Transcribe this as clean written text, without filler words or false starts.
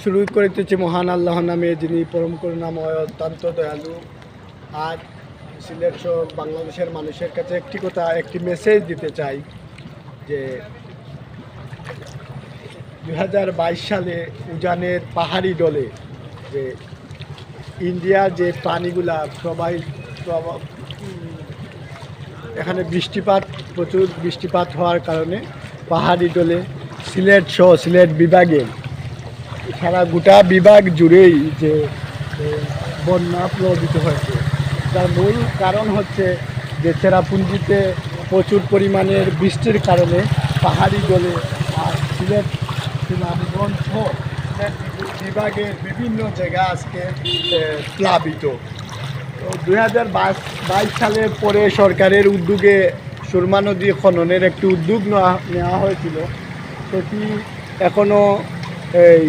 শুরু করিতেছি মহান আল্লাহর নামে, যিনি পরম করুণাময় অত্যন্ত দয়ালু। আর সিলেট সহ বাংলাদেশের মানুষের কাছে একটি মেসেজ দিতে চাই যে 2022 সালে উজানের পাহাড়ি ডলে যে ইন্ডিয়ার যে প্রাণীগুলা এখানে প্রচুর বৃষ্টিপাত হওয়ার কারণে পাহাড়ি ডলে সিলেট বিভাগে সারা গোটা বিভাগ জুড়েই যে বন্যা প্লাবিত হয়েছে। তার মূল কারণ হচ্ছে যে চেরাপুঞ্জিতে প্রচুর পরিমাণের বৃষ্টির কারণে পাহাড়ি ডলে আর সিলেট সুনামগঞ্জ সহ সিলেট বিভাগের বিভিন্ন জায়গা আজকে প্লাবিত। তো 2022 সালের পরে সরকারের উদ্যোগে সুরমা নদী খননের একটি উদ্যোগ নেওয়া হয়েছিল, সেটি এখনও এই